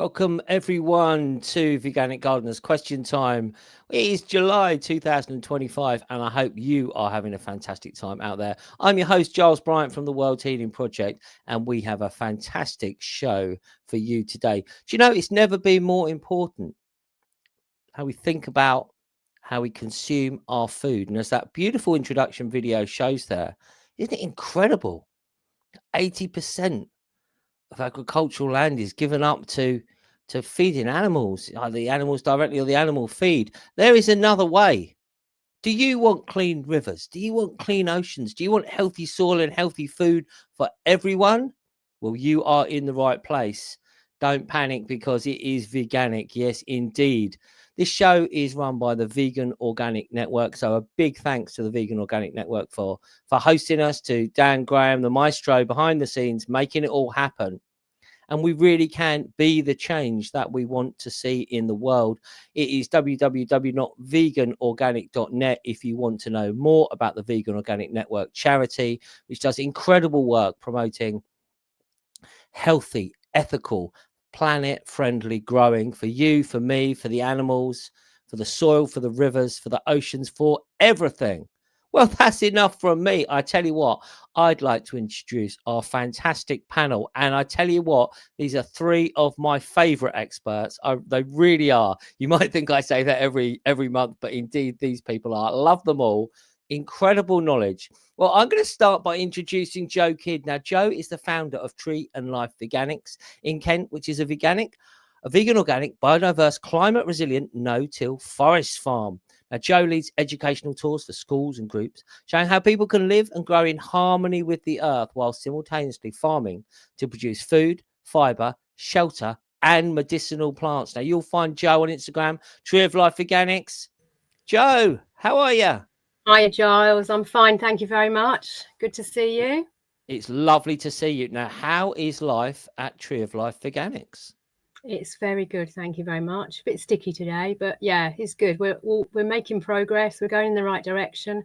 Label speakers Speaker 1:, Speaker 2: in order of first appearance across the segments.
Speaker 1: Welcome everyone to Veganic Gardeners Question Time. It is July 2025 and I hope you are having a fantastic time out there. I'm your host Giles Bryant from the World Healing Project and we have a fantastic show for you today. Do you know it's never been more important how we think about how we consume our food, and as that beautiful introduction video shows there, isn't it incredible? 80% of agricultural land is given up to feeding animals, either the animals directly or the animal feed. There is another way. Do you want clean rivers? Do you want clean oceans? Do you want healthy soil and healthy food for everyone? Well, you are in the right place. Don't panic because it is Veganic. Yes, indeed. This show is run by the Vegan Organic Network. So a big thanks to the Vegan Organic Network for hosting us, to Dan Graham, the maestro behind the scenes, making it all happen. And we really can be the change that we want to see in the world. It is www.veganorganic.net if you want to know more about the Vegan Organic Network charity, which does incredible work promoting healthy, ethical, planet-friendly growing for you, for me, for the animals, for the soil, for the rivers, for the oceans, for everything. Well, that's enough from me. I tell you what, I'd like to introduce our fantastic panel. And I tell you what, these are three of my favorite experts. They really are. You might think I say that every month, but indeed these people are. I love them all. Incredible knowledge. Well, I'm going to start by introducing Joe Kidd. Now, Joe is the founder of Tree and Life Veganics in Kent, which is a vegan, organic, biodiverse, climate resilient, no-till forest farm. Now, Joe leads educational tours for schools and groups, showing how people can live and grow in harmony with the earth while simultaneously farming to produce food, fiber, shelter, and medicinal plants. Now, you'll find Joe on Instagram, Tree of Life Veganics. Joe, how are you?
Speaker 2: Hi, Giles. I'm fine. Thank you very much. Good to see you.
Speaker 1: It's lovely to see you. Now, how is life at Tree of Life Veganics?
Speaker 2: It's very good. Thank you very much. A bit sticky today, but yeah, it's good. We're making progress. We're going in the right direction.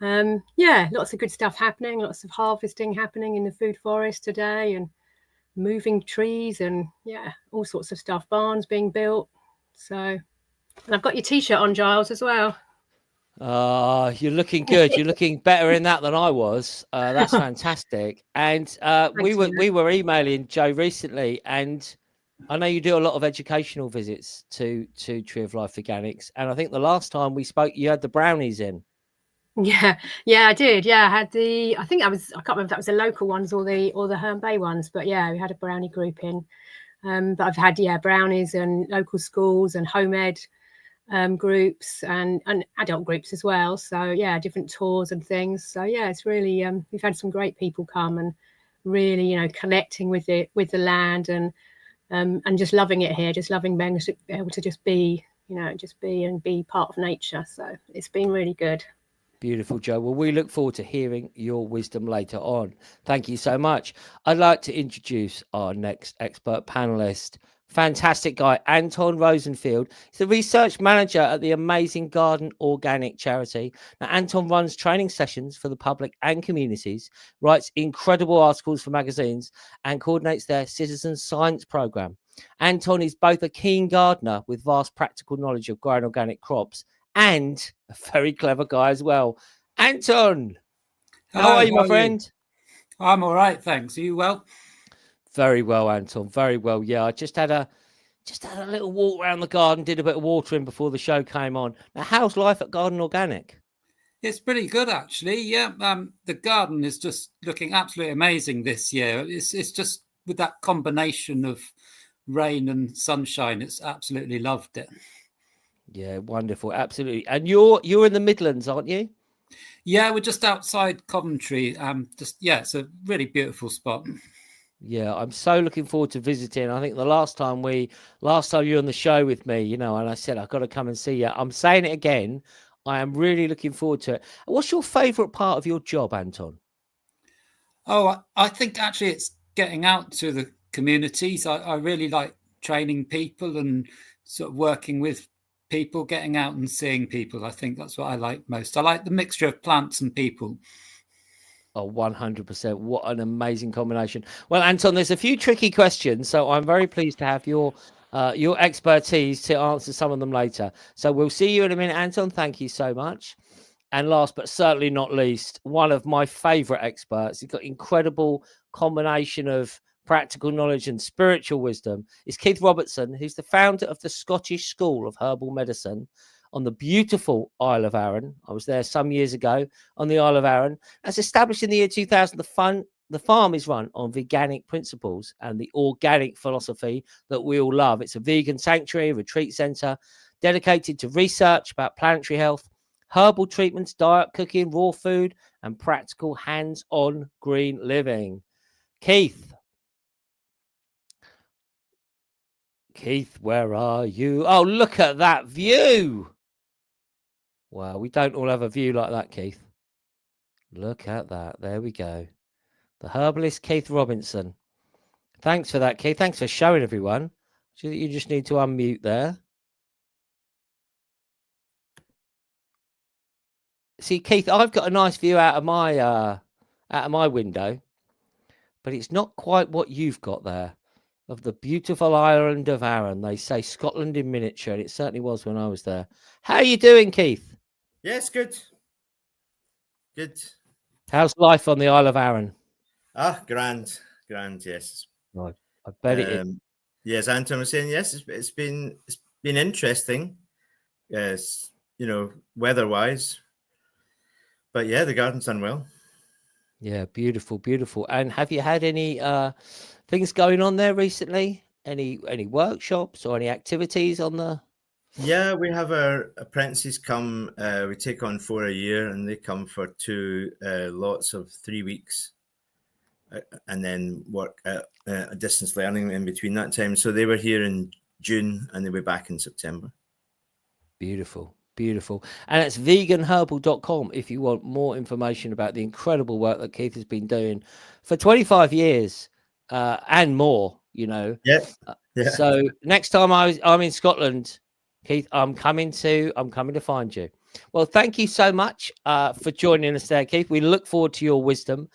Speaker 2: Yeah, lots of good stuff happening. Lots of harvesting happening in the food forest today, and moving trees, and yeah, all sorts of stuff. Barns being built. So, and I've got your T-shirt on, Giles, as well.
Speaker 1: You're looking good. You're looking better in that than I was. That's fantastic. And we were emailing Joe recently, and I know you do a lot of educational visits to Tree of Life Veganics. And I think the last time we spoke, you had the brownies in.
Speaker 2: Yeah, I did. Yeah, I had I can't remember if that was the local ones or the Herbal ones, but yeah, we had a brownie group in. But I've had brownies and local schools and home ed groups and adult groups as well. So yeah, different tours and things. So yeah, it's really we've had some great people come and really connecting with the land and just loving it here, just loving being able to just be and be part of nature. So it's been really good.
Speaker 1: Beautiful, Joe. Well, we look forward to hearing your wisdom later on. Thank you so much. I'd like to introduce our next expert panelist. Fantastic guy, Anton Rosenfield. He's the research manager at the Amazing Garden Organic charity. Now, Anton runs training sessions for the public and communities, writes incredible articles for magazines, and coordinates their citizen science program. Anton is both a keen gardener with vast practical knowledge of growing organic crops and a very clever guy as well. Anton, how are you, my friend?
Speaker 3: I'm all right, thanks. Are you well?
Speaker 1: Very well, Anton. Very well. Yeah, I just had a little walk around the garden, did a bit of watering before the show came on. Now, how's life at Garden Organic?
Speaker 3: It's pretty good, actually. Yeah, the garden is just looking absolutely amazing this year. It's just with that combination of rain and sunshine. It's absolutely loved it.
Speaker 1: Yeah, wonderful, absolutely. And you're in the Midlands, aren't you?
Speaker 3: Yeah, we're just outside Coventry. It's a really beautiful spot.
Speaker 1: Yeah, I'm so looking forward to visiting. I think the last time you were on the show with me, and I said I've got to come and see you. I'm saying it again. I am really looking forward to it. What's your favourite part of your job, Anton?
Speaker 3: Oh, I think actually it's getting out to the communities. I really like training people and sort of working with people, getting out and seeing people. I think that's what I like most. I like the mixture of plants and people.
Speaker 1: Oh, 100%. What an amazing combination. Well, Anton, there's a few tricky questions, so I'm very pleased to have your expertise to answer some of them later. So we'll see you in a minute, Anton. Thank you so much. And last but certainly not least, one of my favorite experts. He's got incredible combination of practical knowledge and spiritual wisdom. Is Keith Robertson, who's the founder of the Scottish School of Herbal Medicine on the beautiful Isle of Arran. I was there some years ago on the Isle of Arran. As established in the year 2000, the farm is run on veganic principles and the organic philosophy that we all love. It's a vegan sanctuary, retreat centre, dedicated to research about planetary health, herbal treatments, diet, cooking, raw food, and practical hands-on green living. Keith, where are you? Oh, look at that view. Wow, we don't all have a view like that, Keith. Look at that. There we go. The herbalist Keith Robinson. Thanks for that, Keith. Thanks for showing everyone. You just need to unmute there. See, Keith, I've got a nice view out of my window, but it's not quite what you've got there of the beautiful island of Arran. They say Scotland in miniature, and it certainly was when I was there. How are you doing, Keith?
Speaker 4: Yes, good. Good.
Speaker 1: How's life on the Isle of Arran?
Speaker 4: Ah, grand, yes.
Speaker 1: Right. I bet it is.
Speaker 4: Yes, Anton was saying, yes, it's been interesting. Yes, weather-wise. But yeah, the garden's done well.
Speaker 1: Yeah, beautiful. And have you had any things going on there recently? Any workshops or any activities on the?
Speaker 4: Yeah, we have our apprentices come. We take on 4 a year, and they come for 2 lots of 3 weeks, and then work at distance learning in between that time. So they were here in June, and they'll be back in September.
Speaker 1: Beautiful. And it's veganherbal.com if you want more information about the incredible work that Keith has been doing for 25 years and more, Yeah. So next time I'm in Scotland, Keith, I'm coming to find you. Well, thank you so much for joining us there, Keith. We look forward to your wisdom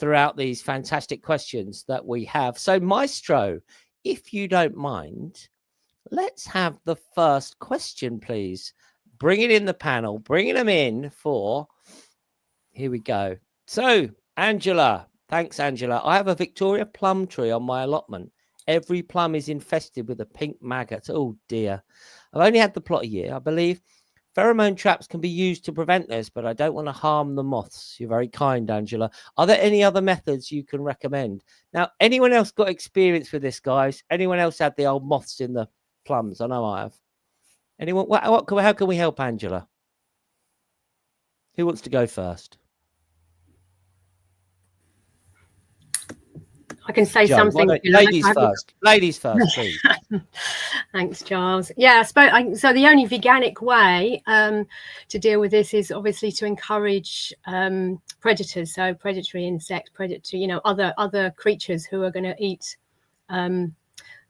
Speaker 1: throughout these fantastic questions that we have. So, Maestro, if you don't mind, let's have the first question, please. Bringing in the panel, bringing them in for, here we go. So, Angela, thanks, Angela. I have a Victoria plum tree on my allotment. Every plum is infested with a pink maggot. Oh, dear. I've only had the plot a year. I believe pheromone traps can be used to prevent this, but I don't want to harm the moths. You're very kind, Angela. Are there any other methods you can recommend? Now, anyone else got experience with this, guys? Anyone else had the old moths in the plums? I know I have. Anyone? How can we help Angela? Who wants to go first?
Speaker 2: I can say
Speaker 1: Jo,
Speaker 2: something.
Speaker 1: Ladies first, please.
Speaker 2: Thanks, Charles. Yeah, so the only veganic way to deal with this is obviously to encourage predators, so predatory insects, other creatures who are going to eat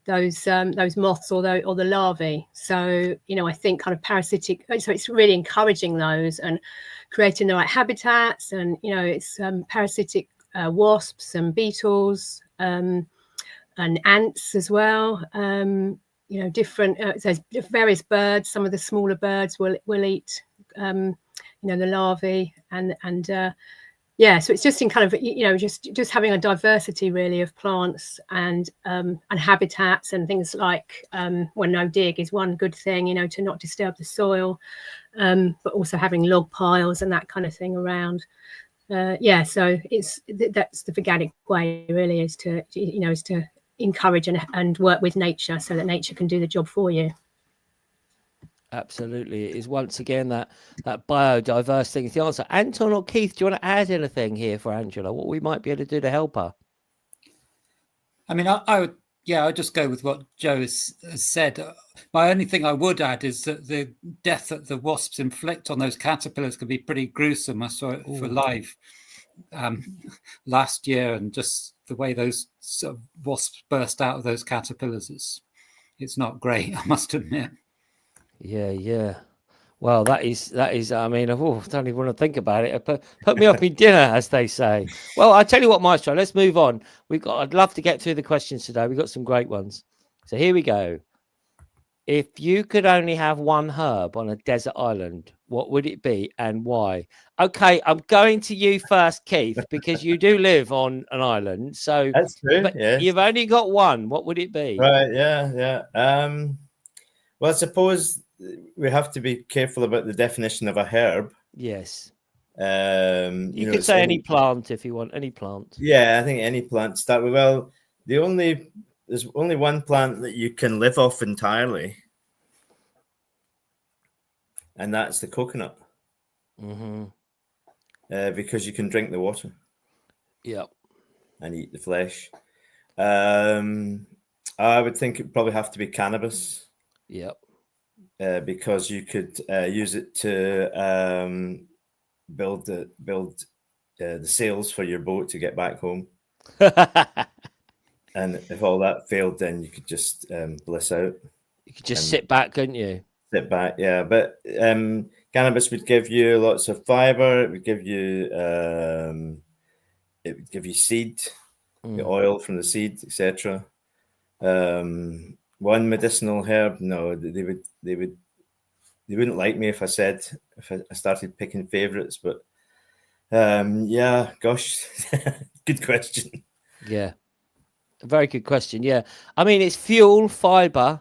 Speaker 2: those moths or the larvae. So I think kind of parasitic. So it's really encouraging those and creating the right habitats, and it's parasitic wasps and beetles and ants as well. Different. There's various birds. Some of the smaller birds will eat the larvae and. Yeah, so it's just in kind of just having a diversity really of plants and habitats and things like no dig is one good thing, to not disturb the soil, but also having log piles and that kind of thing around. So that's the veganic way really, is to encourage and work with nature so that nature can do the job for you.
Speaker 1: Absolutely. It is once again that biodiverse thing is the answer. Anton or Keith, do you want to add anything here for Angela? What we might be able to do to help her?
Speaker 3: I mean, I would just go with what Jo has said. My only thing I would add is that the death that the wasps inflict on those caterpillars can be pretty gruesome. I saw it for live last year, and just the way those sort of wasps burst out of those caterpillars, it's not great, I must admit.
Speaker 1: Yeah. Well, that is. I mean, I don't even want to think about it. Put me up in dinner, as they say. Well, I tell you what, Maestro. Let's move on. I'd love to get through the questions today. We've got some great ones. So here we go. If you could only have one herb on a desert island, what would it be and why? Okay, I'm going to you first, Keith, because you do live on an island. So
Speaker 4: That's true.
Speaker 1: but
Speaker 4: Yeah.
Speaker 1: you've only got one. What would it be?
Speaker 4: Right. Yeah. Well, I suppose we have to be careful about the definition of a herb.
Speaker 1: Yes.
Speaker 4: You
Speaker 1: could say any plant if you want, any plant.
Speaker 4: Yeah, I think any plant start with. Well, there's only one plant that you can live off entirely, and that's the coconut.
Speaker 1: Mm-hmm.
Speaker 4: Because you can drink the water.
Speaker 1: Yep.
Speaker 4: And eat the flesh. I would think it'd probably have to be cannabis.
Speaker 1: Yep.
Speaker 4: Because you could use it to build the sails for your boat to get back home. And if all that failed, then you could just bliss out.
Speaker 3: You could just sit back, couldn't you?
Speaker 4: Sit back, yeah. But cannabis would give you lots of fiber. It would give you seed, the oil from the seed, etc. One medicinal herb, no, they wouldn't like me if I started picking favorites. But yeah, gosh, good question.
Speaker 1: Yeah, a very good question. Yeah, I mean, it's fuel, fiber,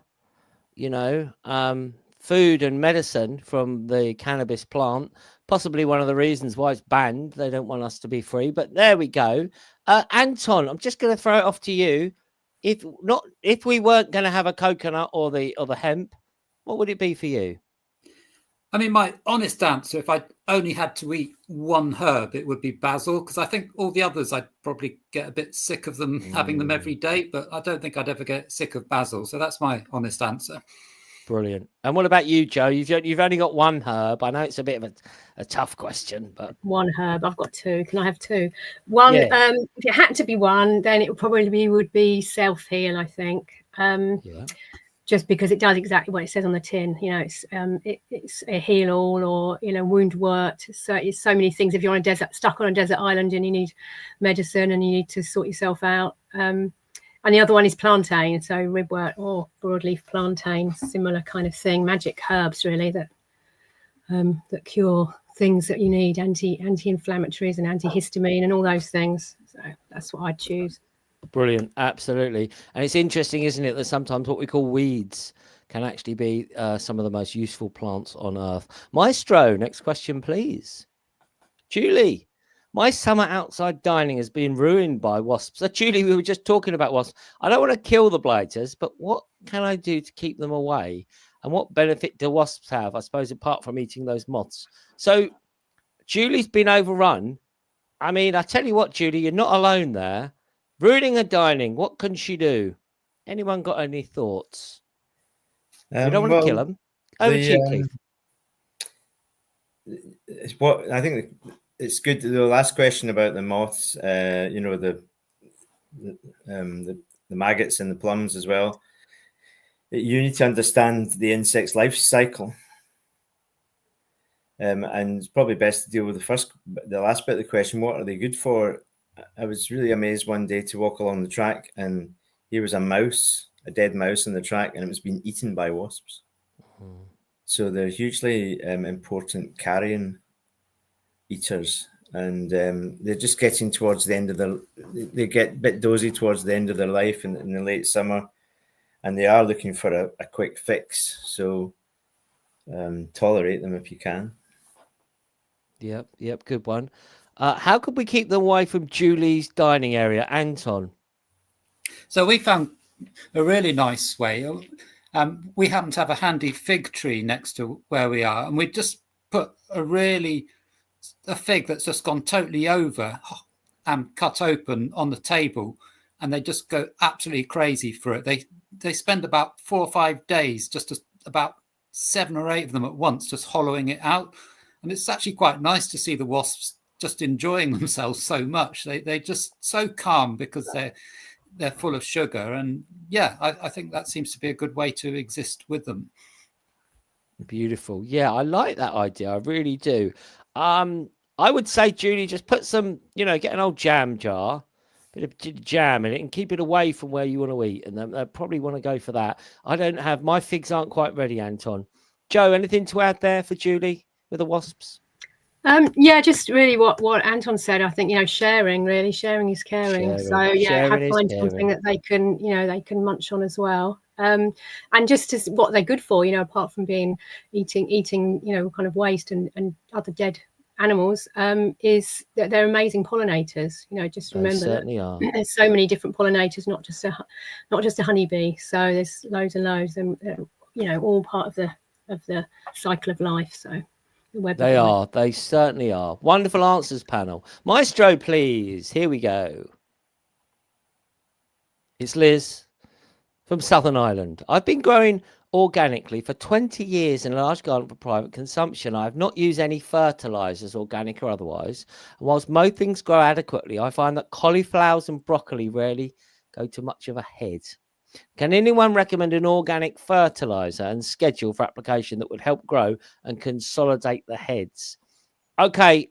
Speaker 1: food and medicine from the cannabis plant. Possibly one of the reasons why it's banned. They don't want us to be free. But there we go. Anton, I'm just going to throw it off to you. If we weren't going to have a coconut or the hemp, what would it be for you?
Speaker 3: I mean, my honest answer, if I only had to eat one herb, it would be basil, because I think all the others, I'd probably get a bit sick of them having them every day, but I don't think I'd ever get sick of basil. So that's my honest answer.
Speaker 1: Brilliant. And what about you, Joe? You've only got one herb. I know it's a bit of a tough question, but
Speaker 2: one herb. I've got two. Can I have two? One. Yeah. If it had to be one, then it would be self-heal, I think. Just because it does exactly what it says on the tin. It's a heal all, or wound wort. So it's so many things. If you're stuck on a desert island and you need medicine and you need to sort yourself out. And the other one is plantain, so ribwort or broadleaf plantain, similar kind of thing. Magic herbs, really, that cure things that you need, anti-inflammatories and antihistamine and all those things. So that's what I'd choose.
Speaker 1: Brilliant, absolutely. And it's interesting, isn't it, that sometimes what we call weeds can actually be some of the most useful plants on earth. Maestro, next question, please. Julie. My summer outside dining has been ruined by wasps. So, Julie, we were just talking about wasps. I don't want to kill the blighters, but what can I do to keep them away? And what benefit do wasps have, I suppose, apart from eating those moths? So, Julie's been overrun. I mean, I tell you what, Julie, you're not alone there. Ruining a dining, what can she do? Anyone got any thoughts? You don't want to kill them. Over to you,
Speaker 4: Keith. I think it's good. The last question about the moths, the maggots and the plums as well. You need to understand the insect's life cycle, and it's probably best to deal with the last bit of the question. What are they good for? I was really amazed one day to walk along the track, and here was a dead mouse in the track, and it was being eaten by wasps. So they're hugely important carrion eaters, and they're just getting towards the end of they get a bit dozy towards the end of their life in the late summer, and they are looking for a quick fix. So tolerate them if you can.
Speaker 1: Yep, good one. How could we keep them away from Julie's dining area, Anton?
Speaker 3: So we found a really nice way. We happen to have a handy fig tree next to where we are, and we just put a fig that's just gone totally over and cut open on the table, and they just go absolutely crazy for it. They spend about 4 or 5 days, about 7 or 8 of them at once, just hollowing it out. And it's actually quite nice to see the wasps just enjoying themselves so much. They're just so calm because they're full of sugar. And yeah, I think that seems to be a good way to exist with them.
Speaker 1: Beautiful. Yeah, I like that idea. I really do. I would say, Julie, just put some, get an old jam jar, bit of jam in it, and keep it away from where you want to eat. And they probably want to go for that. My figs aren't quite ready, Anton. Joe, anything to add there for Julie with the wasps?
Speaker 2: Yeah, just really what Anton said. I think, sharing is caring. So yeah, find something that they can, they can munch on as well. And just as what they're good for, apart from eating, kind of waste and other dead animals, is that they're amazing pollinators. Just remember that there's so many different pollinators, not just a honeybee. So there's loads and loads, and all part of the cycle of life. So.
Speaker 1: They certainly are. Wonderful answers, panel. Maestro, please. Here we go. It's Liz from Southern Ireland. I've been growing organically for 20 years in a large garden for private consumption. I have not used any fertilizers, organic or otherwise. And whilst most things grow adequately, I find that cauliflowers and broccoli rarely go to much of a head. Can anyone recommend an organic fertilizer and schedule for application that would help grow and consolidate the heads? Okay,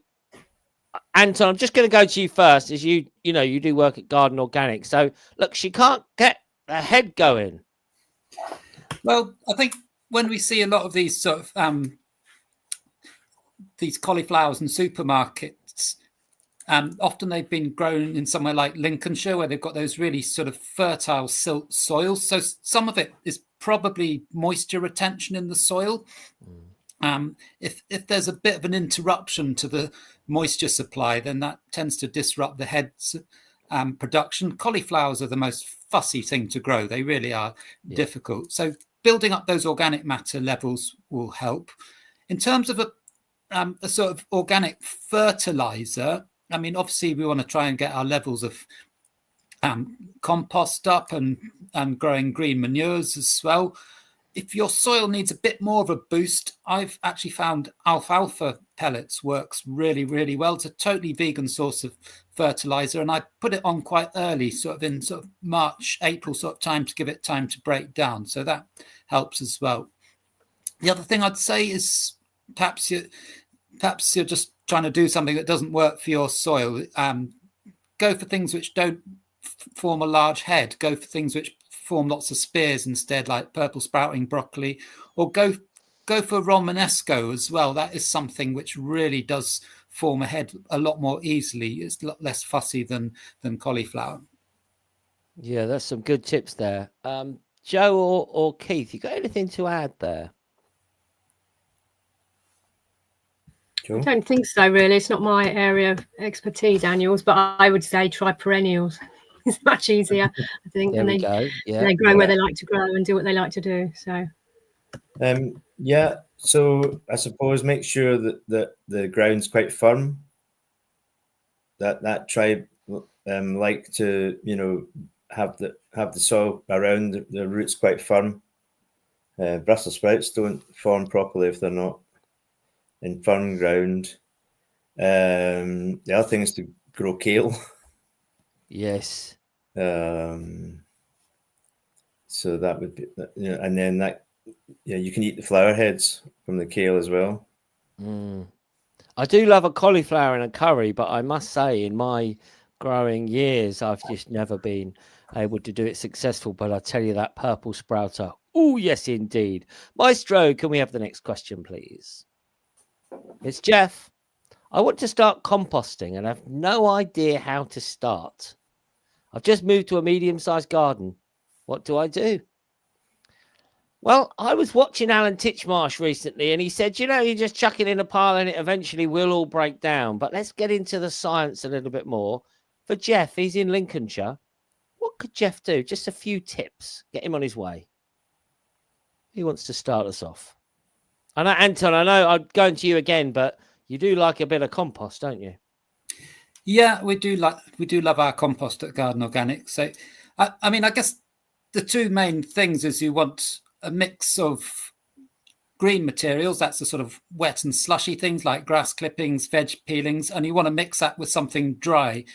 Speaker 1: Anton, I'm just going to go to you first, as you do work at Garden Organic. So look, she can't get the head going.
Speaker 3: Well, I think when we see a lot of these sort of these cauliflowers in supermarkets, often they've been grown in somewhere like Lincolnshire, where they've got those really sort of fertile silt soils. So some of it is probably moisture retention in the soil. If there's a bit of an interruption to the moisture supply, then that tends to disrupt the head's production. Cauliflowers are the most fussy thing to grow. They really are difficult. So building up those organic matter levels will help. In terms of a sort of organic fertilizer, I mean, obviously we want to try and get our levels of compost up and growing green manures as well. If your soil needs a bit more of a boost, I've actually found alfalfa pellets works really, really well. It's a totally vegan source of fertilizer, and I put it on quite early, sort of March, April sort of time, to give it time to break down. So that helps as well. The other thing I'd say is perhaps you're just trying to do something that doesn't work for your soil. Go for things which don't form a large head. Go for things which form lots of spears instead, like purple sprouting broccoli, or go for Romanesco as well. That is something which really does form a head a lot more easily. It's a lot less fussy than cauliflower.
Speaker 1: Yeah, that's some good tips there. Joe or Keith, you got anything to add there?
Speaker 2: I don't think so, really. It's not my area of expertise, annuals, but I would say try perennials. It's much easier, I think.
Speaker 1: There we go. Yeah.
Speaker 2: They grow where they like to grow and do what they like to do. So,
Speaker 4: so I suppose make sure that the ground's quite firm. That tribe like to have the soil around the roots quite firm. Brussels sprouts don't form properly if they're not in firm ground. The other thing is to grow kale.
Speaker 1: Yes.
Speaker 4: So that would be, and then that, you can eat the flower heads from the kale as well.
Speaker 1: I do love a cauliflower in a curry, but I must say, in my growing years, I've just never been able to do it successful. But I tell you, that purple sprouter, oh yes, indeed. Maestro, can we have the next question, please? It's Jeff. I want to start composting and I have no idea how to start. I've just moved to a medium-sized garden. What do I do? Well, I was watching Alan Titchmarsh recently and he said, you just chuck it in a pile and it eventually will all break down. But let's get into the science a little bit more. For Jeff, he's in Lincolnshire. What could Jeff do? Just a few tips. Get him on his way. He wants to start us off. I know, Anton, I'm going to you again, but you do like a bit of compost, don't you?
Speaker 3: Yeah, we do love our compost at Garden Organic. So, I mean, I guess the two main things is you want a mix of green materials. That's the sort of wet and slushy things like grass clippings, veg peelings, and you want to mix that with something dry,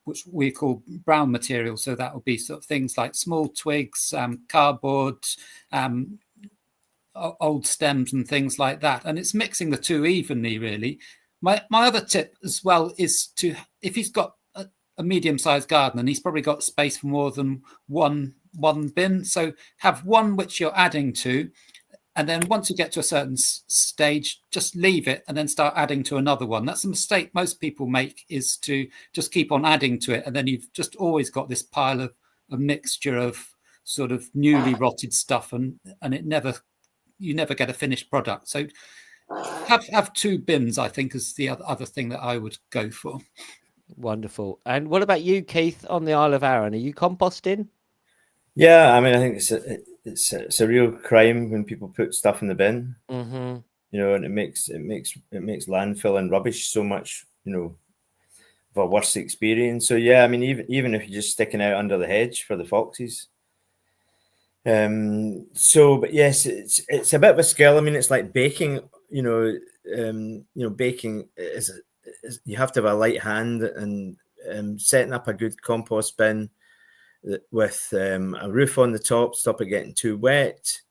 Speaker 3: which we call brown material. So that will be sort of things like small twigs, cardboard, old stems and things like that. And it's mixing the two evenly, really. My other tip as well is to, if he's got a medium-sized garden and he's probably got space for more than one bin, so have one which you're adding to, and then once you get to a certain stage, just leave it and then start adding to another one. That's a mistake most people make, is to just keep on adding to it, and then you've just always got this pile of a mixture of sort of newly rotted stuff, and you never get a finished product. So have two bins, I think, is the other thing that I would go for.
Speaker 1: Wonderful. And what about you, Keith, on the Isle of Arran? Are you composting?
Speaker 4: Yeah, I mean, I think it's a real crime when people put stuff in the bin.
Speaker 1: Mm-hmm.
Speaker 4: You know, and it makes landfill and rubbish so much, you know, of a worse experience. So yeah, I mean, even if you're just sticking out under the hedge for the foxes. But yes, it's a bit of a skill. I mean, it's like baking. Baking is you have to have a light hand, and setting up a good compost bin with a roof on the top, stop it getting too wet.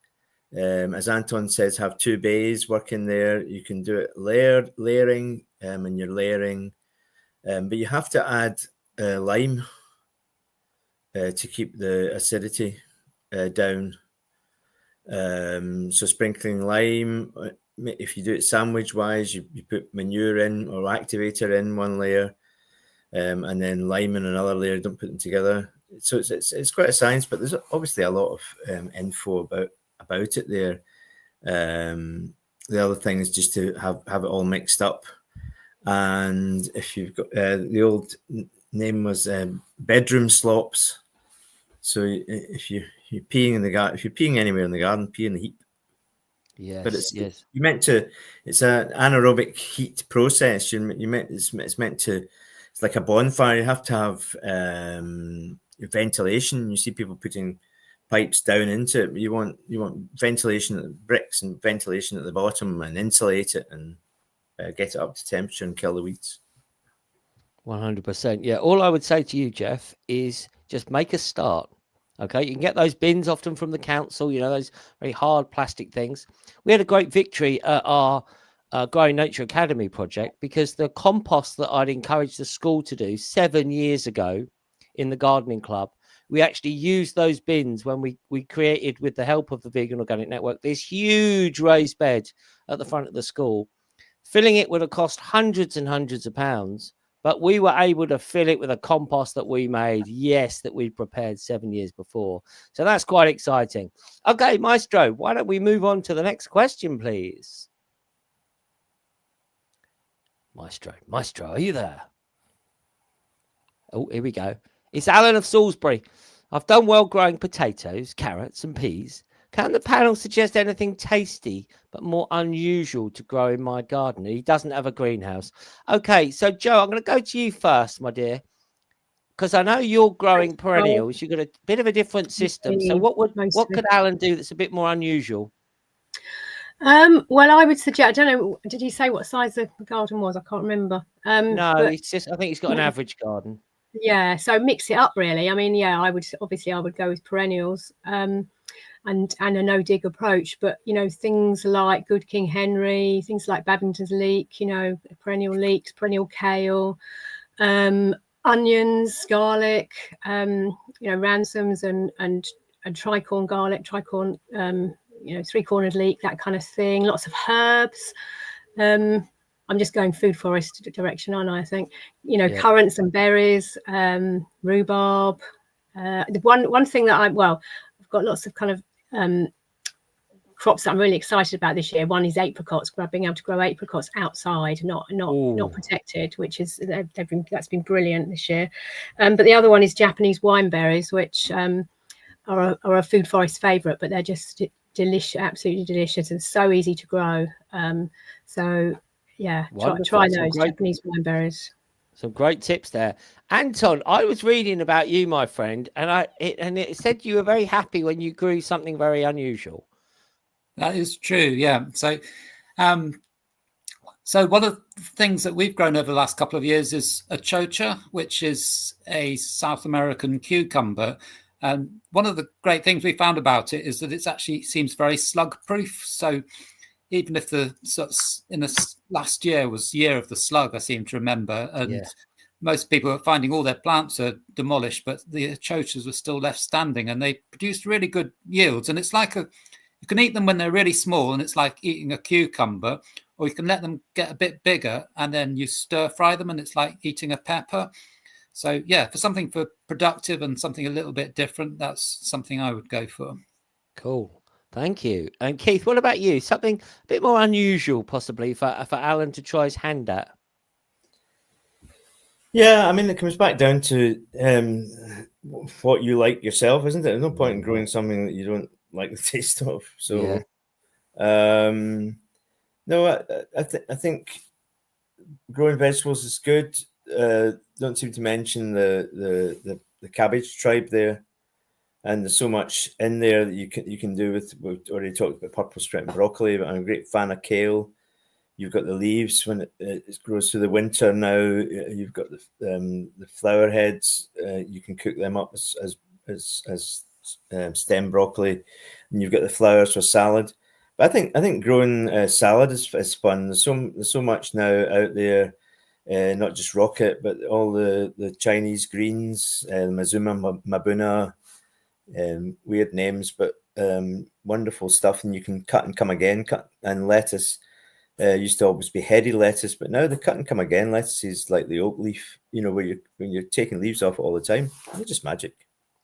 Speaker 4: As Anton says, have two bays working there. You can do it layering, and you're layering, but you have to add lime to keep the acidity down. So sprinkling lime. If you do it sandwich wise, you put manure in or activator in one layer, and then lime in another layer. Don't put them together. So it's quite a science, but there's obviously a lot of info about it there. The other thing is just to have it all mixed up. And if you've got the old name was bedroom slops. So if you're peeing in the garden, if you're peeing anywhere in the garden, pee in the heap.
Speaker 1: Yes,
Speaker 4: but it's an anaerobic heat process. It's meant to. It's like a bonfire. You have to have ventilation. You see people putting pipes down into it. You want ventilation at the bricks and ventilation at the bottom, and insulate it and get it up to temperature and kill the weeds.
Speaker 1: 100%. Yeah. All I would say to you, Jeff, is just make a start. Okay, you can get those bins often from the council, you know, those very hard plastic things. We had a great victory at our Growing Nature Academy project, because the compost that I'd encouraged the school to do 7 years ago in the gardening club, we actually used those bins when we created, with the help of the Vegan Organic Network, this huge raised bed at the front of the school. Filling it would have cost hundreds and hundreds of pounds. But we were able to fill it with a compost that we made, that we'd prepared 7 years before. So that's quite exciting. Okay, Maestro, why don't we move on to the next question, please? Maestro, are you there? Oh, here we go. It's Alan of Salisbury. I've done well growing potatoes, carrots and peas. Can the panel suggest anything tasty but more unusual to grow in my garden? He doesn't have a greenhouse. Okay, so Joe, I'm going to go to you first, my dear, because I know you're growing perennials. You've got a bit of a different system. So what could Alan do that's a bit more unusual?
Speaker 2: Well, I would suggest, I don't know, did he say what size the garden was? I can't remember.
Speaker 1: No, it's just, I think he's got an average garden.
Speaker 2: Yeah, so mix it up really. I mean, yeah, I would go with perennials. And a no-dig approach, but you know, things like Good King Henry, things like Babington's leek, you know, perennial leeks, perennial kale, onions, garlic, you know, ransoms and tricorn garlic, tricorn, you know, three-cornered leek, that kind of thing. Lots of herbs. I'm just going food forest direction, aren't I? I think, you know, currants and berries, rhubarb. The one thing that I've got lots of kind of crops that I'm really excited about this year. One is apricots, being able to grow apricots outside, not protected, which is that's been brilliant this year. But the other one is Japanese wineberries, which are a food forest favourite, but they're just delicious, absolutely delicious, and so easy to grow. So yeah, try those Japanese wineberries.
Speaker 1: Some great tips there. Anton, I was reading about you, my friend, and it said you were very happy when you grew something very unusual.
Speaker 3: That is true, yeah. So one of the things that we've grown over the last couple of years is a chocha, which is a South American cucumber. And one of the great things we found about it is that it actually seems very slug proof. So even if last year was year of the slug, I seem to remember, and most people are finding all their plants are demolished, but the achotas were still left standing, and they produced really good yields. And it's like you can eat them when they're really small, and it's like eating a cucumber, or you can let them get a bit bigger, and then you stir fry them, and it's like eating a pepper. So yeah, for something for productive and something a little bit different, that's something I would go for.
Speaker 1: Cool. Thank you. And Keith, what about you? Something a bit more unusual, possibly, for Alan to try his hand at?
Speaker 4: Yeah, I mean, it comes back down to what you like yourself, isn't it? There's no point in growing something that you don't like the taste of. So, no, I think growing vegetables is good. Don't seem to mention the cabbage tribe there. And there's so much in there that you can do with. We've already talked about purple stripe broccoli, but I'm a great fan of kale. You've got the leaves when it grows through the winter. Now you've got the flower heads. You can cook them up as stem broccoli, and you've got the flowers for salad. But I think growing salad is fun. There's so much now out there. Not just rocket, but all the Chinese greens, Mazuma, Mabuna. Weird names, but wonderful stuff, and you can cut and come again. And lettuce used to always be heady lettuce, but now the cut and come again lettuce is like the oak leaf, when you're taking leaves off it all the time. It's just magic.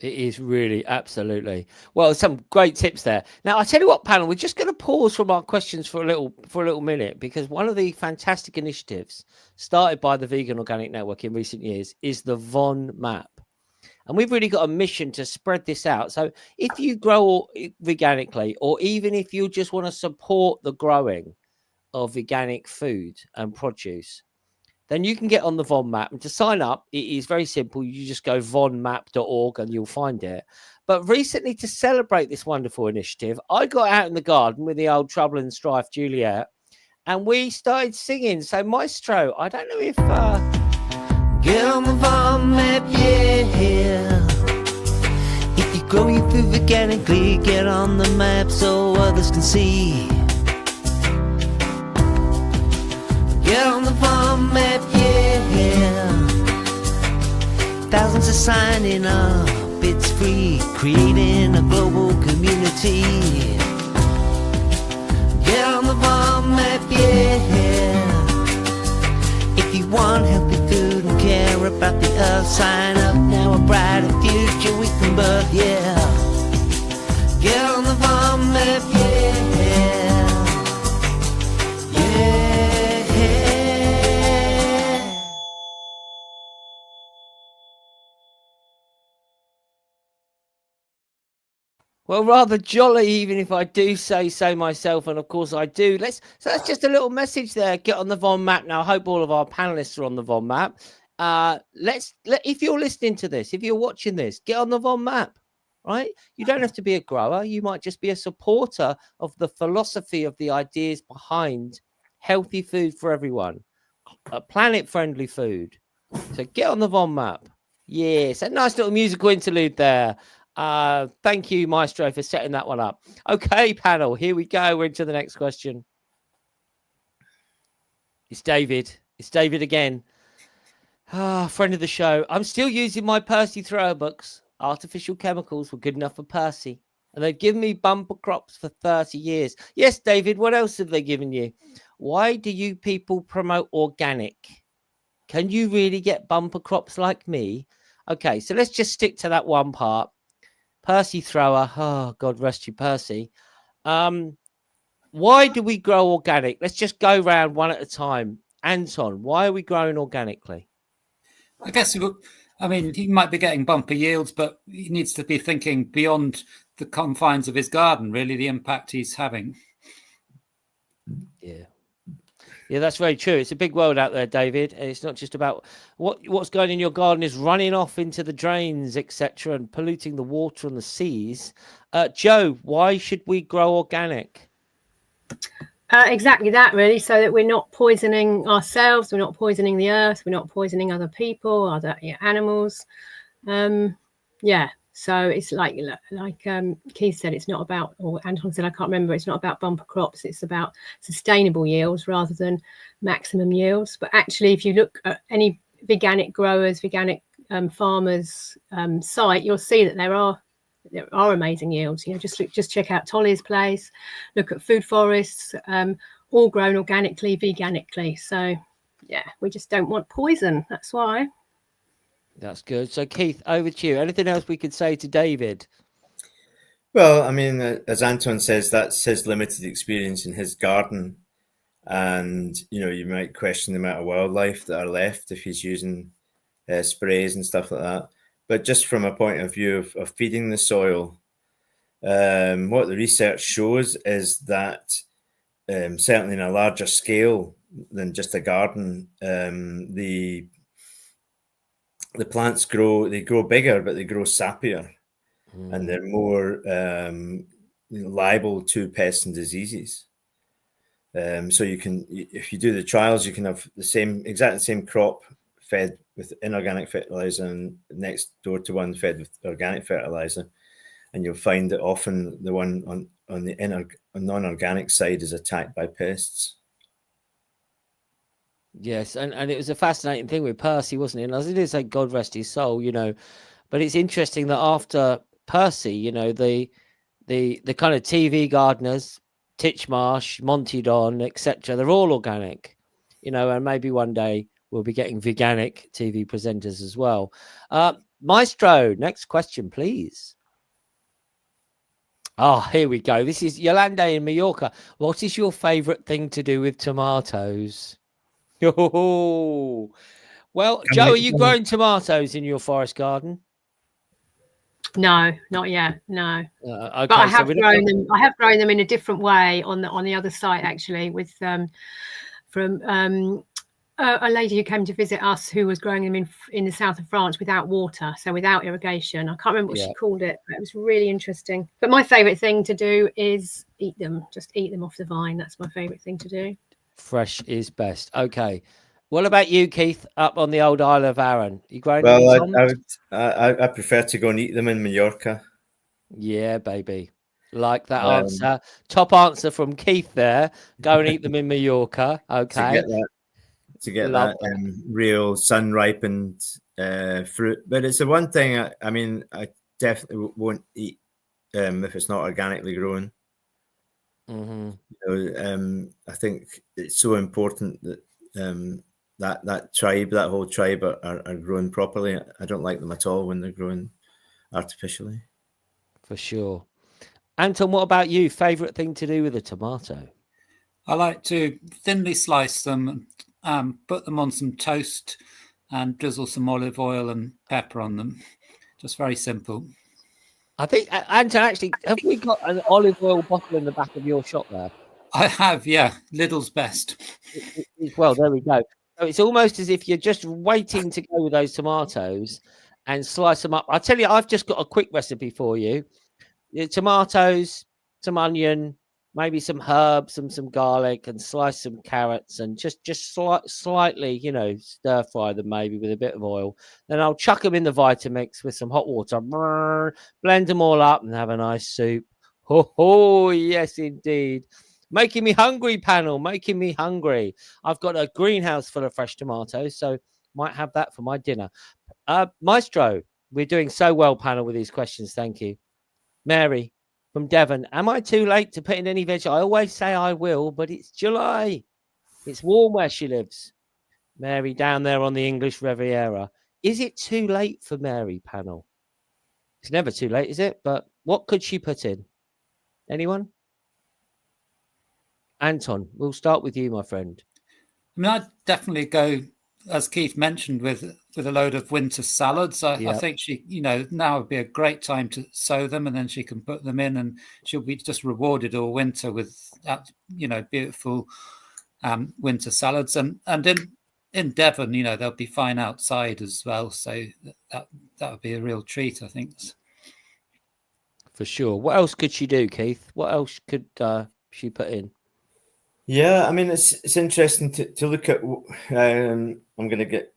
Speaker 1: It is really, absolutely. Well, some great tips there. Now, I tell you what, panel, we're just going to pause from our questions for a little minute, because one of the fantastic initiatives started by the Vegan Organic Network in recent years is the VON map. And we've really got a mission to spread this out. So if you grow veganically, or even if you just want to support the growing of organic food and produce, then you can get on the VON map. And to sign up, it is very simple. You just go vonmap.org and you'll find it. But recently, to celebrate this wonderful initiative, I got out in the garden with the old Trouble and Strife Juliet, and we started singing. So Maestro, I don't know if... Get on the VON map, yeah. If you grow your food organically, get on the map so others can see. Get on the VON map, yeah. Thousands are signing up, it's free, creating a global community. Get on the VON map, yeah. If you want healthy food and care about the earth, sign up now. A brighter future we can birth, yeah. Get on the VON map, yeah. Well, rather jolly, even if I do say so myself, and of course I do. So that's just a little message there. Get on the VON map now. I hope all of our panelists are on the VON map. If you're listening to this, if you're watching this, get on the VON map, right? You don't have to be a grower. You might just be a supporter of the philosophy of the ideas behind healthy food for everyone, planet-friendly food. So get on the VON map. Yes, a nice little musical interlude there. Thank you, Maestro, for setting that one up. Okay, panel, here we go. We're into the next question. It's David. It's David again. Friend of the show. I'm still using my Percy thrower books. Artificial chemicals were good enough for Percy, and they've given me bumper crops for 30 years. Yes, David, what else have they given you? Why do you people promote organic? Can you really get bumper crops like me? Okay, so let's just stick to that one part. Percy thrower. Oh, God rest you, Percy. Why do we grow organic? Let's just go round one at a time. Anton, why are we growing organically?
Speaker 3: I guess, I mean, he might be getting bumper yields, but he needs to be thinking beyond the confines of his garden, really, the impact he's having.
Speaker 1: Yeah, that's very true. It's a big world out there, David. It's not just about what's going in your garden is running off into the drains, etc., and polluting the water and the seas. Joe, why should we grow organic?
Speaker 2: Exactly that, really, so that we're not poisoning ourselves, we're not poisoning the earth, we're not poisoning other people, other animals. So So it's like Keith said, it's not about, or Anton said, I can't remember, it's not about bumper crops, it's about sustainable yields rather than maximum yields. But actually, if you look at any veganic growers, veganic farmers site, you'll see that there are amazing yields. Just check out Tolly's place, look at food forests, all grown organically, veganically. So yeah, we just don't want poison, that's why.
Speaker 1: That's good. So Keith, over to you. Anything else we could say to David?
Speaker 4: Well, I mean, as Anton says, that's his limited experience in his garden. And, you might question the amount of wildlife that are left if he's using sprays and stuff like that. But just from a point of view of feeding the soil, what the research shows is that certainly in a larger scale than just a garden, the plants grow bigger, but they grow sappier, and they're more liable to pests and diseases. So if you do the trials, you can have exactly the same crop fed with inorganic fertilizer and next door to one fed with organic fertilizer, and you'll find that often the one on the non-organic side is attacked by pests.
Speaker 1: Yes, and it was a fascinating thing with Percy, wasn't it? And as it is, like, God rest his soul, but it's interesting that after Percy, the kind of TV gardeners, Titchmarsh, Monty Don, etc., they're all organic, and maybe one day we'll be getting veganic TV presenters as well. Maestro, next question, please. Oh, here we go. This is Yolanda in Mallorca. What is your favorite thing to do with tomatoes? Oh, well, Joe, are you growing tomatoes in your forest garden?
Speaker 2: No, not yet. No,
Speaker 1: okay,
Speaker 2: but I have grown them. I have grown them in a different way on the other site, actually, with from a lady who came to visit us, who was growing them in the south of France without water, so without irrigation. I can't remember what she called it, but it was really interesting. But my favourite thing to do is eat them. Just eat them off the vine. That's my favourite thing to do.
Speaker 1: Fresh is best. Okay. What about you, Keith, up on the old Isle of Arran? You growing
Speaker 4: I prefer to go and eat them in Mallorca.
Speaker 1: Yeah, baby. Like that answer. Top answer from Keith there. Go and eat them in Mallorca. Okay.
Speaker 4: To get that real sun-ripened fruit. But it's the one thing, I definitely won't eat if it's not organically grown.
Speaker 1: Mm-hmm.
Speaker 4: I think it's so important that that whole tribe are grown properly. I don't like them at all when they're grown artificially.
Speaker 1: For sure. Anton, what about you? Favorite thing to do with a tomato?
Speaker 3: I like to thinly slice them, put them on some toast and drizzle some olive oil and pepper on them. Just very simple.
Speaker 1: I think, Anton, actually, have we got an olive oil bottle in the back of your shop there?
Speaker 3: I have, yeah. Lidl's best.
Speaker 1: Well, there we go. So it's almost as if you're just waiting to go with those tomatoes and slice them up. I tell you, I've just got a quick recipe for you. Tomatoes, some onion, maybe some herbs, some garlic, and slice some carrots, and just slightly, stir fry them maybe with a bit of oil. Then I'll chuck them in the Vitamix with some hot water, blend them all up, and have a nice soup. Oh, yes, indeed. Making me hungry, panel. Making me hungry. I've got a greenhouse full of fresh tomatoes, so might have that for my dinner. Maestro, we're doing so well, panel, with these questions. Thank you. Mary from Devon. Am I too late to put in any veg? I always say I will, but it's July. It's warm where she lives. Mary down there on the English Riviera. Is it too late for Mary, panel? It's never too late, is it? But what could she put in? Anyone? Anton, we'll start with you, my friend.
Speaker 3: I'd definitely go, as Keith mentioned, with a load of winter salads. I think she, now would be a great time to sow them, and then she can put them in, and she'll be just rewarded all winter with that, beautiful winter salads. And in Devon, they'll be fine outside as well. So that would be a real treat, I think.
Speaker 1: For sure. What else could she do, Keith? What else could she put in?
Speaker 4: Yeah, it's interesting to look at. I'm gonna get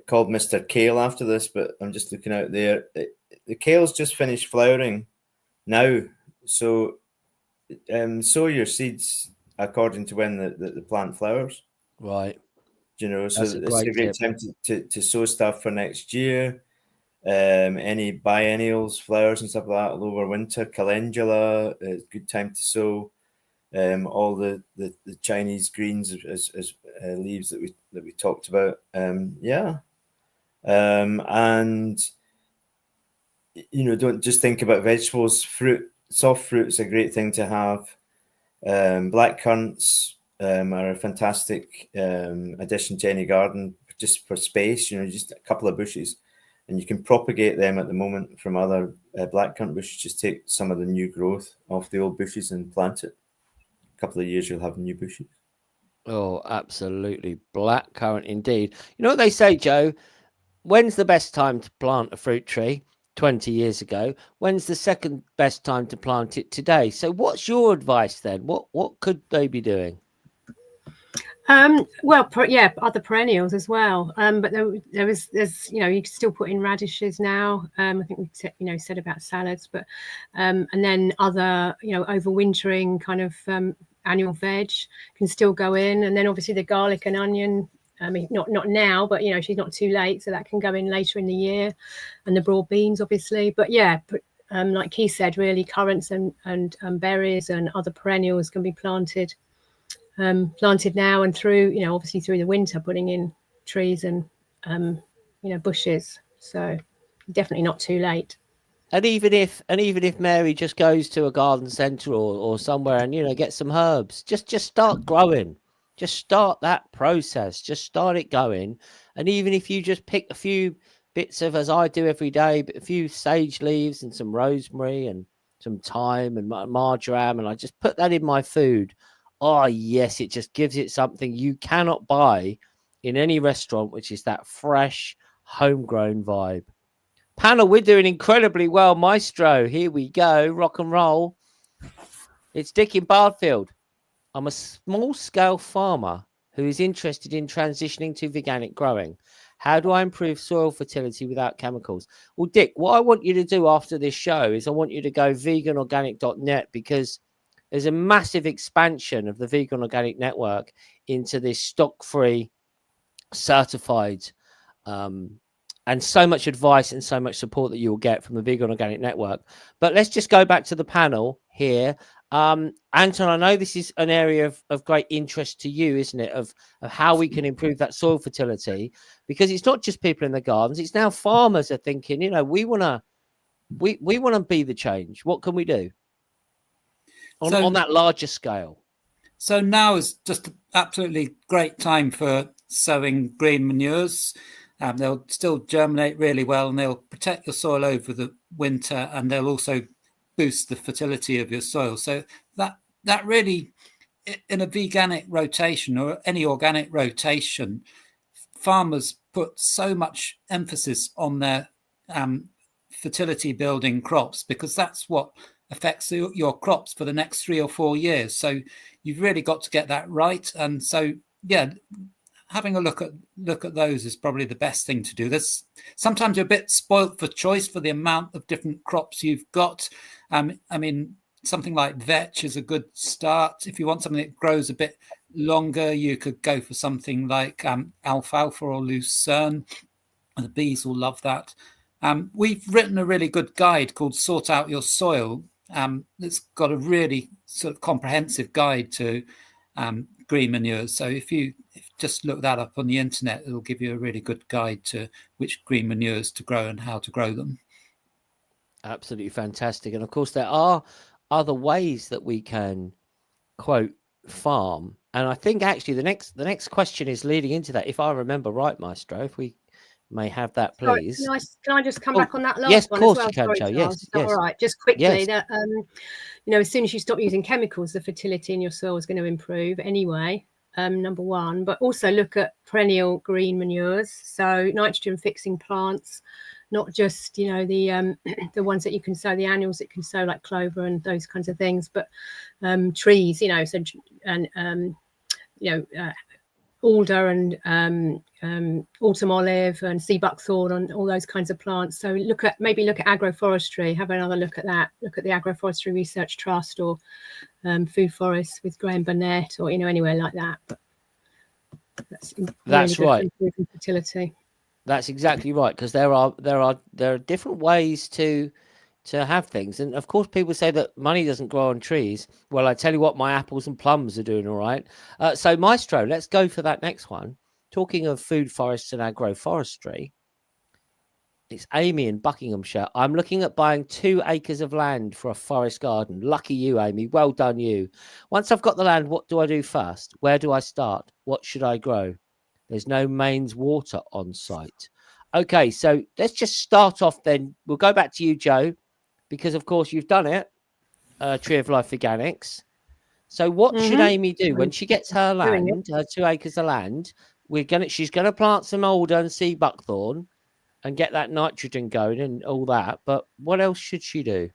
Speaker 4: called Mr. Kale after this, but I'm just looking out there. kale's just finished flowering now, so sow your seeds according to when the plant flowers.
Speaker 1: Right.
Speaker 4: You know, so
Speaker 1: That's a
Speaker 4: it's
Speaker 1: great
Speaker 4: a great
Speaker 1: tip.
Speaker 4: time to sow stuff for next year. Any biennials, flowers and stuff like that over winter. Calendula, good time to sow. All the Chinese greens as leaves that we talked about. And you know, don't just think about vegetables. Fruit, soft fruit's a great thing to have. Black currants are a fantastic addition to any garden, just for space. You know, just a couple of bushes, and you can propagate them at the moment from other blackcurrant bushes. Just take some of the new growth off the old bushes and plant it. A couple of years, you'll have new bushes.
Speaker 1: Oh, absolutely. Blackcurrant indeed. You know what they say, Joe? When's the best time to plant a fruit tree? 20 years ago. When's the second best time to plant it today? So what's your advice then? What could they be doing?
Speaker 2: Well, other perennials as well. But there's you know, you can still put in radishes now. I think we said about salads, but and then other, you know, overwintering kind of annual veg can still go in, and then obviously the garlic and onion. I mean, not now, but you know, she's not too late, so that can go in later in the year, and the broad beans, obviously. But yeah, like Keith said, really currants and berries and other perennials can be planted now and through, you know, obviously through the winter, putting in trees and you know, bushes. So definitely not too late.
Speaker 1: And even if Mary just goes to a garden centre or somewhere and, you know, get some herbs, just start growing. Just start that process. Just start it going. And even if you just pick a few bits of, as I do every day, a few sage leaves and some rosemary and some thyme and marjoram, and I just put that in my food. Oh, yes, it just gives it something you cannot buy in any restaurant, which is that fresh, homegrown vibe. Panel, we're doing incredibly well, Maestro. Here we go. Rock and roll. It's Dick in Bardfield. I'm a small-scale farmer who is interested in transitioning to veganic growing. How do I improve soil fertility without chemicals? Well, Dick, what I want you to do after this show is I want you to go veganorganic.net, because there's a massive expansion of the Vegan Organic Network into this stock-free, certified, and so much advice and so much support that you will get from the Vegan Organic Network. But let's just go back to the panel here. Anton, I know this is an area of great interest to you, isn't it? Of how we can improve that soil fertility, because it's not just people in the gardens. It's now farmers are thinking, you know, we want to be the change. What can we do on that larger scale?
Speaker 3: So now is just an absolutely great time for sowing green manures. They'll still germinate really well, and they'll protect your soil over the winter, and they'll also boost the fertility of your soil. So that really, in a veganic rotation or any organic rotation, farmers put so much emphasis on their fertility building crops, because that's what affects your crops for the next 3 or 4 years. So you've really got to get that right. And so, yeah, having a look at those is probably the best thing to do. There's sometimes you're a bit spoilt for choice for the amount of different crops you've got. I mean, something like vetch is a good start. If you want something that grows a bit longer, you could go for something like alfalfa or lucerne. The bees will love that. We've written a really good guide called Sort Out Your Soil. It's got a really sort of comprehensive guide to green manures. So if you just look that up on the internet, it'll give you a really good guide to which green manures to grow and how to grow them.
Speaker 1: Absolutely fantastic. And of course, there are other ways that we can, quote, farm. And I think actually the next question is leading into that, if I remember right, Maestro. If we may have that, please.
Speaker 2: Sorry, can I just come back on that last
Speaker 1: yes,
Speaker 2: one?
Speaker 1: Yes, of course
Speaker 2: as well?
Speaker 1: you can,
Speaker 2: Sorry,
Speaker 1: Joe.
Speaker 2: Charles.
Speaker 1: Yes, yes.
Speaker 2: All right, just quickly,
Speaker 1: yes.
Speaker 2: that you know, as soon as you stop using chemicals, the fertility in your soil is going to improve anyway. Number one, but also look at perennial green manures, so nitrogen fixing plants, not just, you know, the ones that you can sow, the annuals that you can sow, like clover and those kinds of things, but trees, you know, so and you know, alder and autumn olive and sea buckthorn and all those kinds of plants. So maybe look at agroforestry, have another look at that. Look at the Agroforestry Research Trust or Food Forests with Graham Burnett, or anywhere like that. But
Speaker 1: that's
Speaker 2: really
Speaker 1: right.
Speaker 2: For fertility.
Speaker 1: That's exactly right, because there are different ways to have things, and of course people say that money doesn't grow on trees. Well, I tell you what, my apples and plums are doing all right. So Maestro, let's go for that next one. Talking of food forests and agroforestry, it's Amy in Buckinghamshire. I'm looking at buying 2 acres of land for a forest garden. Lucky you, Amy. Well done you. Once I've got the land, what do I do first? Where do I start? What should I grow? There's no mains water on site. Okay, so let's just start off then. We'll go back to you, Joe, because of course you've done it, Tree of Life Veganics. So what should Amy do when she gets her land, her 2 acres of land? She's gonna plant some alder and sea buckthorn and get that nitrogen going and all that. But what else should she do?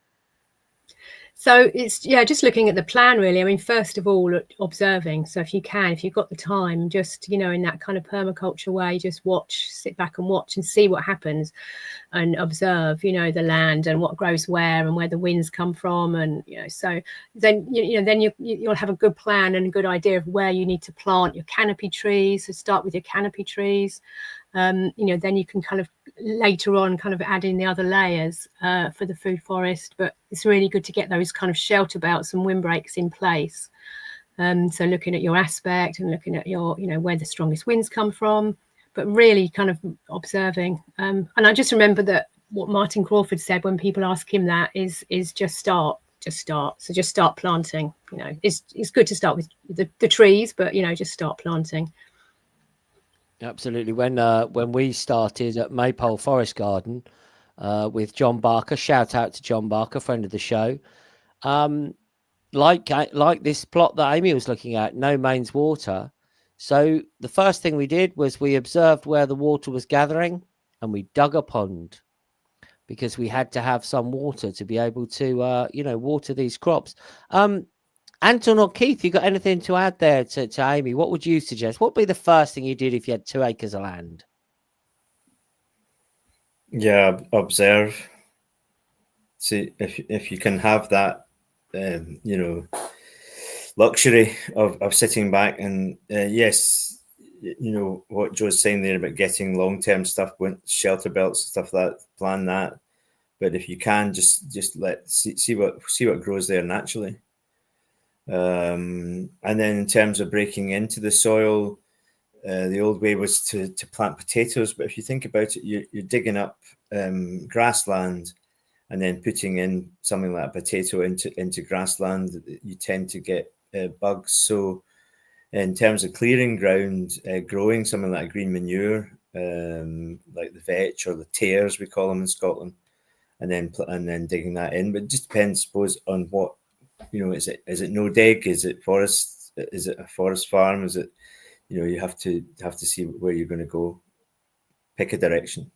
Speaker 2: So it's just looking at the plan really. I mean, first of all, observing. So if you've got the time, just in that kind of permaculture way, just sit back and watch and see what happens, and observe the land and what grows where and where the winds come from, and so then you'll have a good plan and a good idea of where you need to plant your canopy trees. So start with your canopy trees. Then you can kind of later on kind of add in the other layers for the food forest, but it's really good to get those kind of shelter belts and windbreaks in place. So looking at your aspect and looking at your where the strongest winds come from, but really kind of observing. And I just remember that what Martin Crawford said when people ask him that is just start. So just start planting. It's good to start with the trees, but just start planting.
Speaker 1: Absolutely. When we started at Maypole Forest Garden with John Barker, shout out to John Barker, friend of the show. Like this plot that Amy was looking at, no mains water. So the first thing we did was we observed where the water was gathering, and we dug a pond, because we had to have some water to be able to water these crops. Anton or Keith, you got anything to add there to Amy? What would you suggest? What would be the first thing you did if you had 2 acres of land?
Speaker 4: Yeah, observe. See if you can have that, luxury of sitting back and yes, what Joe's saying there about getting long-term stuff, shelter belts, stuff like that, plan that. But if you can, just see what grows there naturally. And then in terms of breaking into the soil, the old way was to plant potatoes. But if you think about it, you're digging up grassland and then putting in something like a potato into grassland. You tend to get bugs. So in terms of clearing ground, growing something like green manure, like the vetch or the tares, we call them in Scotland, and then digging that in. But it just depends, I suppose, on what, is it no dig? Is it forest? Is it a forest farm? Is it, you have to see where you're going to go. Pick a direction.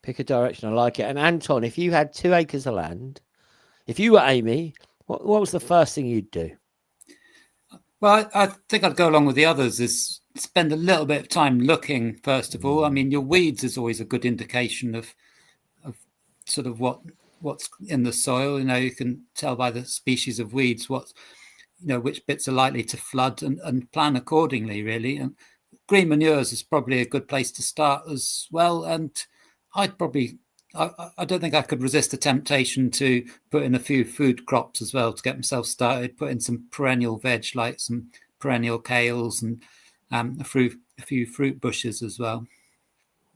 Speaker 1: Pick a direction. I like it. And Anton, if you had 2 acres of land, if you were Amy, what was the first thing you'd do?
Speaker 3: Well, I think I'd go along with the others, is spend a little bit of time looking, first of all. I mean, your weeds is always a good indication of sort of what's in the soil. You can tell by the species of weeds which bits are likely to flood, and plan accordingly, really. And green manures is probably a good place to start as well. And I don't think I could resist the temptation to put in a few food crops as well to get myself started. Put in some perennial veg, like some perennial kales and a few fruit bushes as well.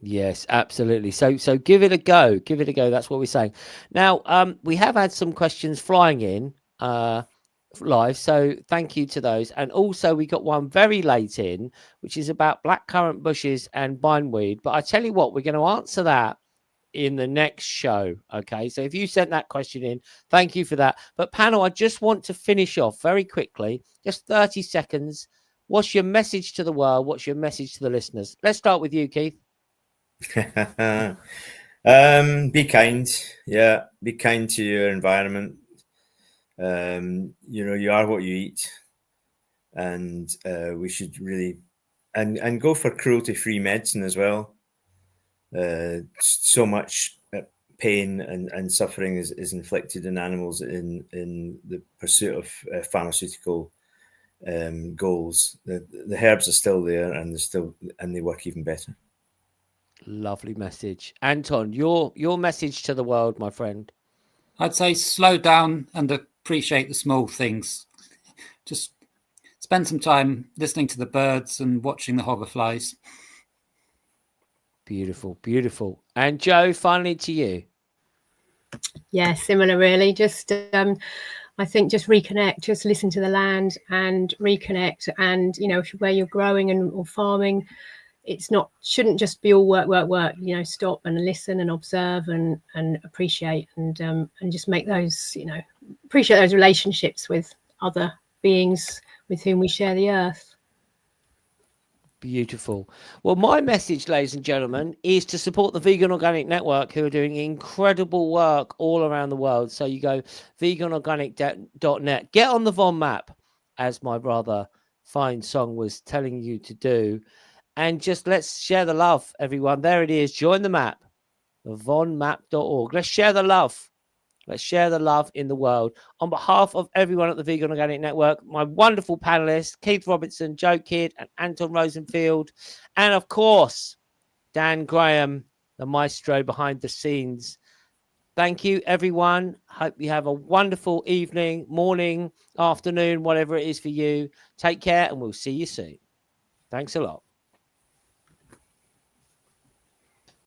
Speaker 1: Yes, absolutely. So give it a go. Give it a go. That's what we're saying. Now, we have had some questions flying in live, so thank you to those. And also we got one very late in, which is about blackcurrant bushes and bindweed. But I tell you what, we're going to answer that in the next show. Okay, so if you sent that question in, thank you for that. But panel, I just want to finish off very quickly, just 30 seconds. What's your message to the world? What's your message to the listeners? Let's start with you, Keith.
Speaker 4: Be kind. Yeah, be kind to your environment. You are what you eat, and we should really and go for cruelty-free medicine as well. So much pain and suffering is inflicted in animals in the pursuit of pharmaceutical goals. The herbs are still there, and they work even better.
Speaker 1: Lovely message. Anton, your message to the world, my friend.
Speaker 3: I'd say slow down and appreciate the small things. Just spend some time listening to the birds and watching the hoverflies.
Speaker 1: Beautiful, beautiful. And Joe, finally to you.
Speaker 2: Yeah, similar really. Just I think just reconnect, just listen to the land and reconnect. And where you're growing or farming, shouldn't just be all work. Stop and listen and observe and appreciate and just make those, appreciate those relationships with other beings with whom we share the earth.
Speaker 1: Beautiful. Well, my message, ladies and gentlemen, is to support the Vegan Organic Network, who are doing incredible work all around the world. So you go veganorganic.net, get on the Von map, as my rather fine song was telling you to do. And just let's share the love, everyone. There it is. Join the map, vonmap.org. Let's share the love. Let's share the love in the world. On behalf of everyone at the Vegan Organic Network, my wonderful panelists, Keith Robertson, Joe Kidd, and Anton Rosenfield, and of course, Dan Graham, the maestro behind the scenes. Thank you, everyone. Hope you have a wonderful evening, morning, afternoon, whatever it is for you. Take care, and we'll see you soon. Thanks a lot.